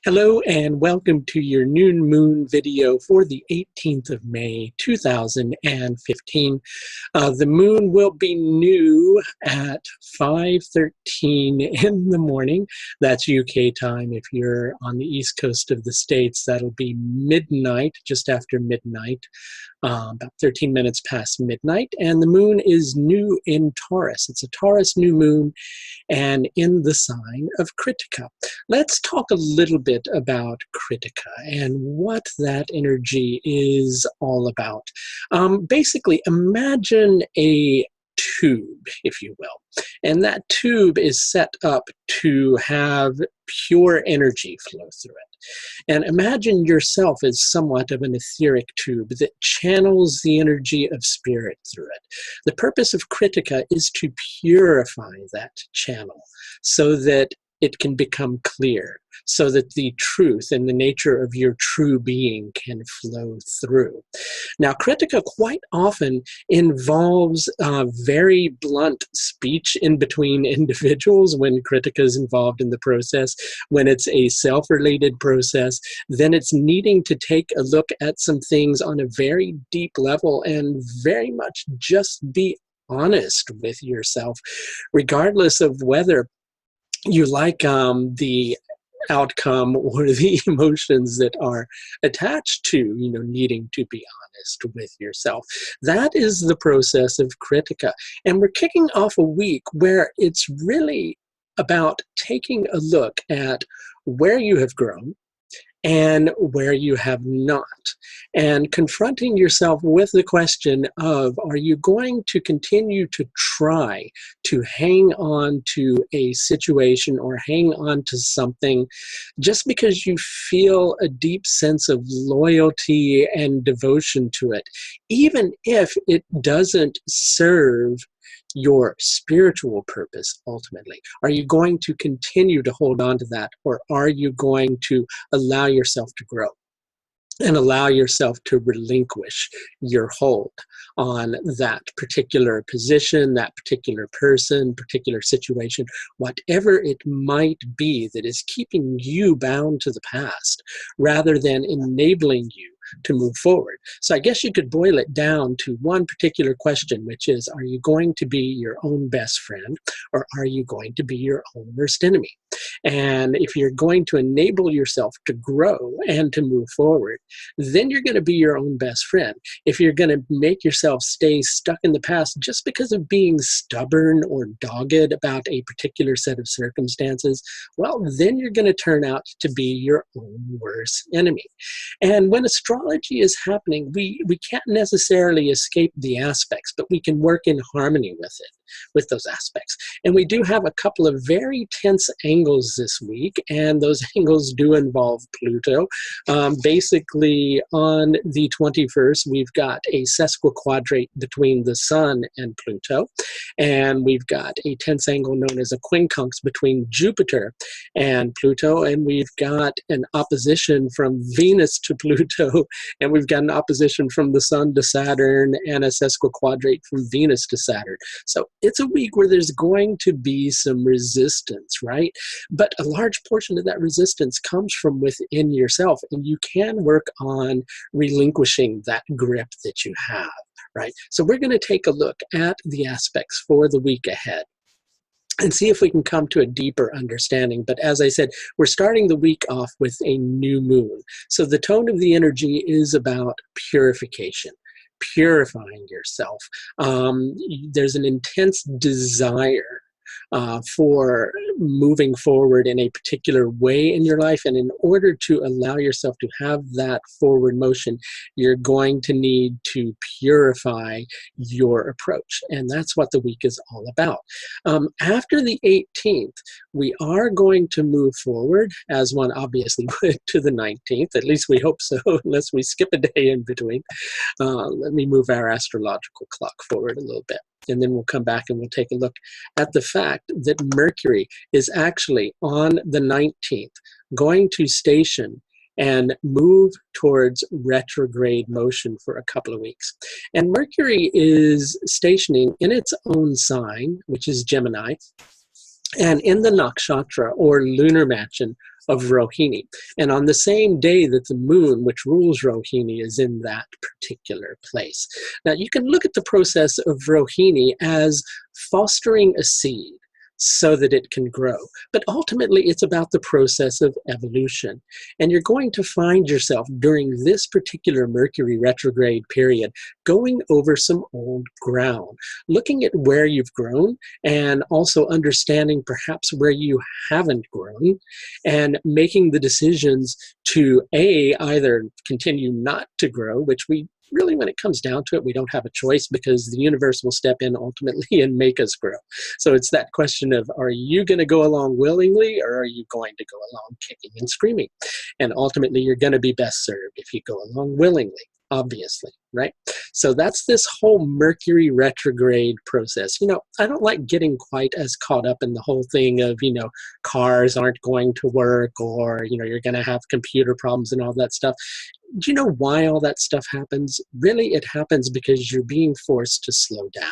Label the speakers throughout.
Speaker 1: Hello and welcome to your noon moon video for the 18th of May 2015. The moon will be new at 5:13 in the morning. That's UK time. If you're on the east coast of the States, that'll be midnight, just after midnight, about 13 minutes past midnight. And the moon is new in Taurus. It's a Taurus new moon and in the sign of Krittika. Let's talk a little bit about Krittika and what that energy is all about. Basically, imagine a tube, if you will, and that tube is set up to have pure energy flow through it. And imagine yourself as somewhat of an etheric tube that channels the energy of spirit through it. The purpose of Krittika is to purify that channel so that it can become clear, so that the truth and the nature of your true being can flow through. Now, Krittika quite often involves very blunt speech in between individuals when Krittika is involved in the process. When it's a self-related process, then it's needing to take a look at some things on a very deep level and very much just be honest with yourself, regardless of whether you like the outcome or the emotions that are attached to, needing to be honest with yourself. That is the process of Krittika. And we're kicking off a week where it's really about taking a look at where you have grown and where you have not, and confronting yourself with the question of, are you going to continue to try to hang on to a situation or hang on to something just because you feel a deep sense of loyalty and devotion to it, even if it doesn't serve your spiritual purpose ultimately? Are you going to continue to hold on to that, or are you going to allow yourself to grow and allow yourself to relinquish your hold on that particular position, that particular person, particular situation, whatever it might be that is keeping you bound to the past rather than enabling you to move forward? So I guess you could boil it down to one particular question, which is, are you going to be your own best friend, or are you going to be your own worst enemy? And if you're going to enable yourself to grow and to move forward, then you're going to be your own best friend. If you're going to make yourself stay stuck in the past just because of being stubborn or dogged about a particular set of circumstances, well, then you're going to turn out to be your own worst enemy. And when astrology is happening, we can't necessarily escape the aspects, but we can work in harmony with it, with those aspects. And we do have a couple of very tense angles this week, and those angles do involve Pluto. Basically, on the 21st, we've got a sesquiquadrate between the Sun and Pluto, and we've got a tense angle known as a quincunx between Jupiter and Pluto, and we've got an opposition from Venus to Pluto, and we've got an opposition from the Sun to Saturn, and a sesquiquadrate from Venus to Saturn. So it's a week where there's going to be some resistance, right? But a large portion of that resistance comes from within yourself, and you can work on relinquishing that grip that you have, right? So we're going to take a look at the aspects for the week ahead and see if we can come to a deeper understanding. But as I said, we're starting the week off with a new moon. So the tone of the energy is about purification, purifying yourself. There's an intense desire for moving forward in a particular way in your life. And in order to allow yourself to have that forward motion, you're going to need to purify your approach. And that's what the week is all about. After the 18th, we are going to move forward, as one obviously would, to the 19th. At least we hope so, unless we skip a day in between. Let me move our astrological clock forward a little bit, and then we'll come back and we'll take a look at the fact that Mercury is actually on the 19th going to station and move towards retrograde motion for a couple of weeks. And Mercury is stationing in its own sign, which is Gemini, and in the nakshatra or lunar mansion of Rohini. And on the same day that the moon, which rules Rohini, is in that particular place. Now, you can look at the process of Rohini as fostering a seed so that it can grow. But ultimately, it's about the process of evolution. And you're going to find yourself during this particular Mercury retrograde period going over some old ground, looking at where you've grown and also understanding perhaps where you haven't grown and making the decisions to either continue not to grow, which we really, when it comes down to it, we don't have a choice because the universe will step in ultimately and make us grow. So it's that question of, are you going to go along willingly or are you going to go along kicking and screaming? And ultimately, you're going to be best served if you go along willingly, obviously, right? So that's this whole Mercury retrograde process. You know, I don't like getting quite as caught up in the whole thing of, you know, cars aren't going to work or, you know, you're going to have computer problems and all that stuff. Do you know why all that stuff happens? Really, it happens because you're being forced to slow down.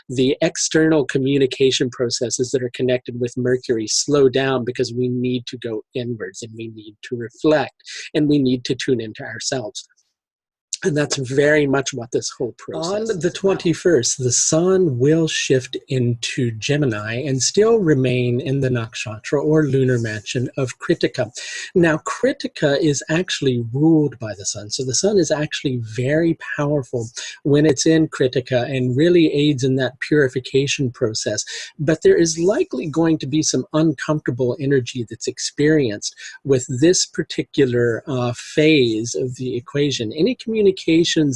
Speaker 1: The external communication processes that are connected with Mercury slow down because we need to go inwards and we need to reflect and we need to tune into ourselves. And that's very much what this whole process is. On the 21st, the sun will shift into Gemini and still remain in the nakshatra or lunar mansion of Krittika. Now, Krittika is actually ruled by the sun. So the sun is actually very powerful when it's in Krittika and really aids in that purification process. But there is likely going to be some uncomfortable energy that's experienced with this particular phase of the equation. Any communications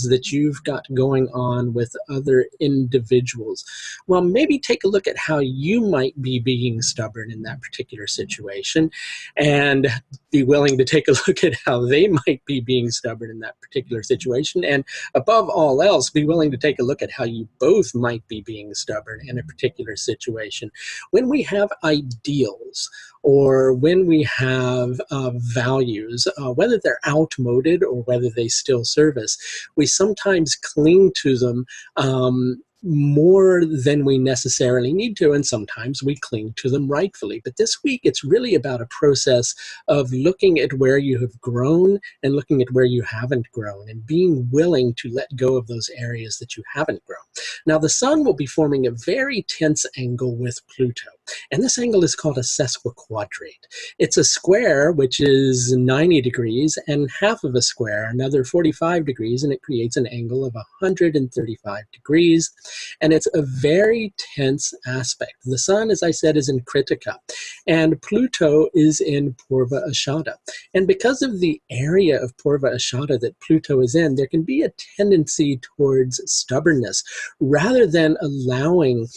Speaker 1: that you've got going on with other individuals, well, maybe take a look at how you might be being stubborn in that particular situation and be willing to take a look at how they might be being stubborn in that particular situation. And above all else, be willing to take a look at how you both might be being stubborn in a particular situation. When we have ideals or when we have values, whether they're outmoded or whether they still serve us, we sometimes cling to them more than we necessarily need to, and sometimes we cling to them rightfully. But this week, it's really about a process of looking at where you have grown and looking at where you haven't grown and being willing to let go of those areas that you haven't grown. Now, the sun will be forming a very tense angle with Pluto, and this angle is called a sesquiquadrate. It's a square, which is 90 degrees, and half of a square, another 45 degrees, and it creates an angle of 135 degrees. And it's a very tense aspect. The sun, as I said, is in Krittika, and Pluto is in Purva Ashadha. And because of the area of Purva Ashadha that Pluto is in, there can be a tendency towards stubbornness rather than allowing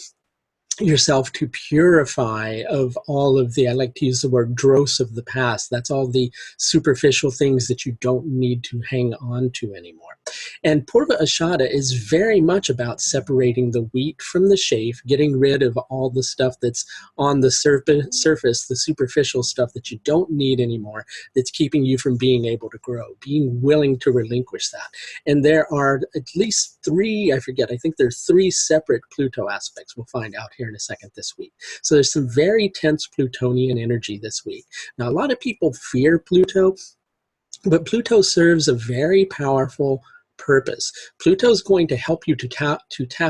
Speaker 1: yourself to purify of all of the, I like to use the word dross of the past. That's all the superficial things that you don't need to hang on to anymore. And Purva Ashadha is very much about separating the wheat from the chaff, getting rid of all the stuff that's on the surface, the superficial stuff that you don't need anymore, that's keeping you from being able to grow, being willing to relinquish that. And there are at least three, I think there are three separate Pluto aspects we'll find out here in a second this week. So there's some very tense Plutonian energy this week. Now, a lot of people fear Pluto, but Pluto serves a very powerful purpose. Pluto is going to help you to tap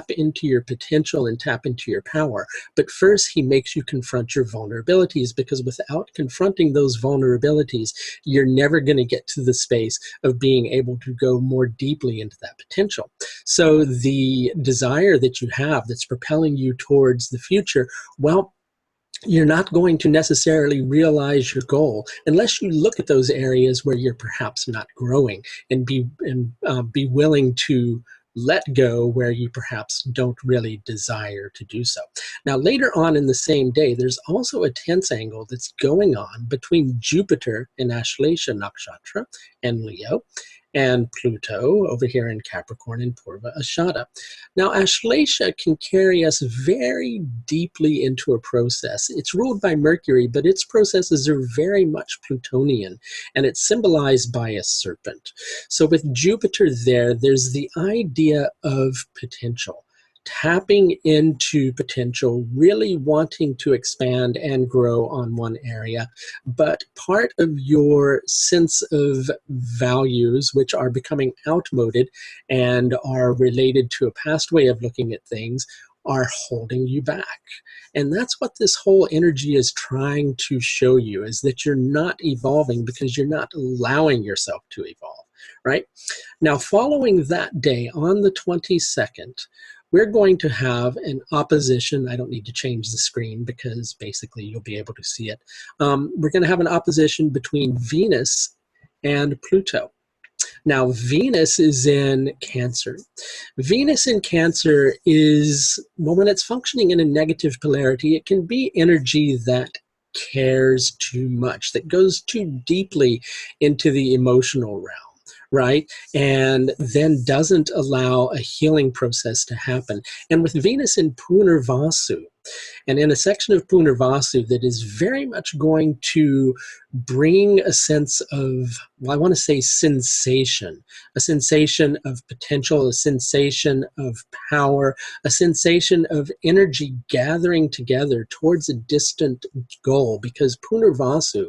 Speaker 1: into your potential and tap into your power. But first, he makes you confront your vulnerabilities, because without confronting those vulnerabilities, you're never going to get to the space of being able to go more deeply into that potential. So the desire that you have that's propelling you towards the future, well, you're not going to necessarily realize your goal unless you look at those areas where you're perhaps not growing and be willing to let go where you perhaps don't really desire to do so. Now, later on in the same day, there's also a tense angle that's going on between Jupiter in Ashadha Nakshatra and Leo, and Pluto over here in Capricorn and Purva Ashadha. Now, Ashadha can carry us very deeply into a process. It's ruled by Mercury, but its processes are very much Plutonian, and it's symbolized by a serpent. So with Jupiter there's the idea of potential. tapping into potential, really wanting to expand and grow on one area. But part of your sense of values, which are becoming outmoded and are related to a past way of looking at things, are holding you back. And that's what this whole energy is trying to show you, is that you're not evolving because you're not allowing yourself to evolve, right? Now, following that day on the 22nd, we're going to have an opposition. I don't need to change the screen because basically you'll be able to see it. We're going to have an opposition between Venus and Pluto. Now, Venus is in Cancer. Venus in Cancer is, well, when it's functioning in a negative polarity, it can be energy that cares too much, that goes too deeply into the emotional realm, right? And then doesn't allow a healing process to happen. And with Venus in Punarvasu, and in a section of Punarvasu that is very much going to bring a sense of, well, I want to say sensation, a sensation of potential, a sensation of power, a sensation of energy gathering together towards a distant goal, because Punarvasu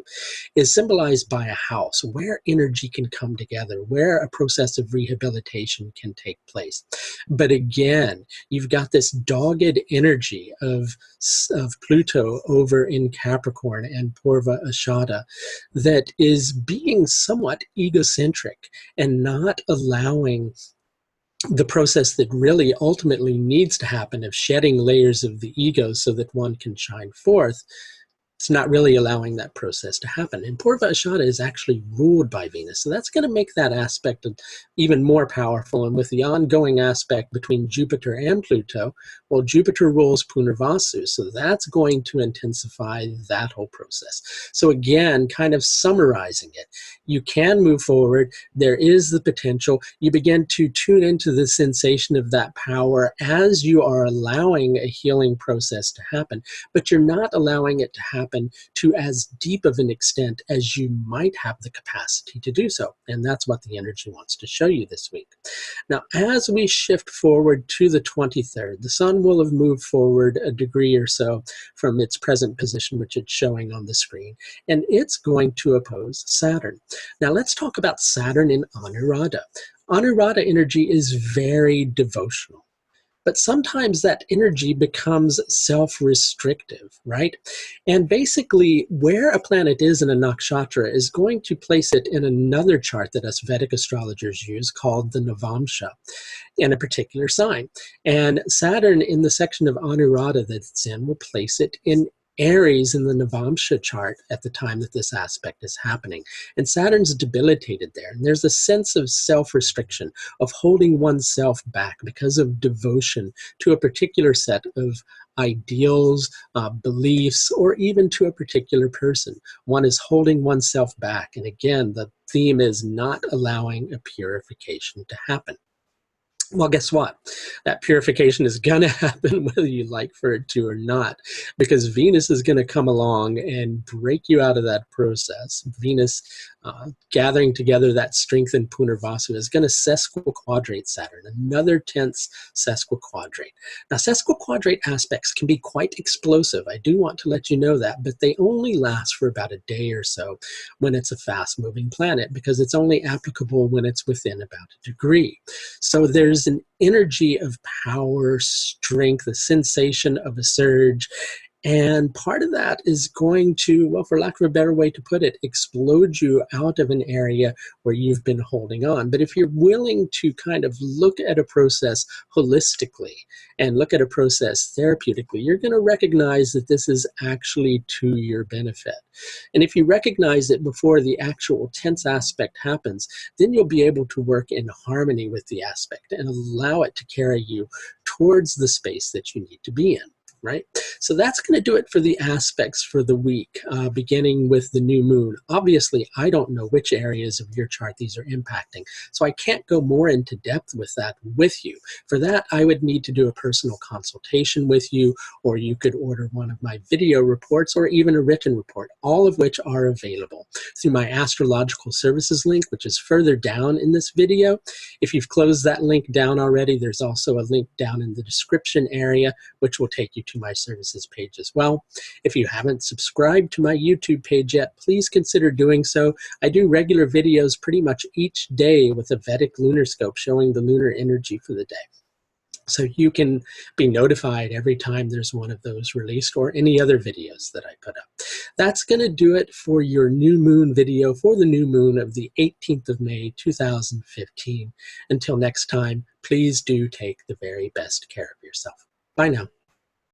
Speaker 1: is symbolized by a house where energy can come together, where a process of rehabilitation can take place. But again, you've got this dogged energy of Pluto over in Capricorn and Purva Ashadha that is being somewhat egocentric and not allowing the process that really ultimately needs to happen of shedding layers of the ego so that one can shine forth. It's not really allowing that process to happen. And Purva Ashadha is actually ruled by Venus. So that's going to make that aspect even more powerful. And with the ongoing aspect between Jupiter and Pluto, well, Jupiter rules Punarvasu. So that's going to intensify that whole process. So again, kind of summarizing it, you can move forward. There is the potential. You begin to tune into the sensation of that power as you are allowing a healing process to happen, but you're not allowing it to happen to as deep of an extent as you might have the capacity to do so. And that's what the energy wants to show you this week. Now, as we shift forward to the 23rd, the sun will have moved forward a degree or so from its present position, which it's showing on the screen, and it's going to oppose Saturn. Now, let's talk about Saturn in Anuradha. Anuradha energy is very devotional. But sometimes that energy becomes self-restrictive, right? And basically, where a planet is in a nakshatra is going to place it in another chart that us Vedic astrologers use called the Navamsha in a particular sign. And Saturn in the section of Anuradha that it's in will place it in Aries in the Navamsha chart at the time that this aspect is happening. And Saturn's debilitated there. And there's a sense of self-restriction, of holding oneself back because of devotion to a particular set of ideals, beliefs, or even to a particular person. One is holding oneself back. And again, the theme is not allowing a purification to happen. Well, guess what? That purification is going to happen whether you like for it to or not, because Venus is going to come along and break you out of that process. Venus gathering together that strength in Punarvasu is going to sesquiquadrate Saturn, another tense sesquiquadrate. Now, sesquiquadrate aspects can be quite explosive. I do want to let you know that, but they only last for about a day or so when it's a fast-moving planet, because it's only applicable when it's within about a degree. So there's an energy of power, strength, a sensation of a surge. And part of that is going to, well, for lack of a better way to put it, explode you out of an area where you've been holding on. But if you're willing to kind of look at a process holistically and look at a process therapeutically, you're going to recognize that this is actually to your benefit. And if you recognize it before the actual tense aspect happens, then you'll be able to work in harmony with the aspect and allow it to carry you towards the space that you need to be in. right? So that's going to do it for the aspects for the week, beginning with the new moon. Obviously, I don't know which areas of your chart these are impacting, so I can't go more into depth with that with you. For that, I would need to do a personal consultation with you, or you could order one of my video reports or even a written report, all of which are available through my astrological services link, which is further down in this video. If you've closed that link down already, there's also a link down in the description area, which will take you to my services page as well. If you haven't subscribed to my YouTube page yet, please consider doing so. I do regular videos pretty much each day with a Vedic lunar scope showing the lunar energy for the day. So you can be notified every time there's one of those released, or any other videos that I put up. That's going to do it for your new moon video for the new moon of the 18th of May, 2015. Until next time, please do take the very best care of yourself. Bye now.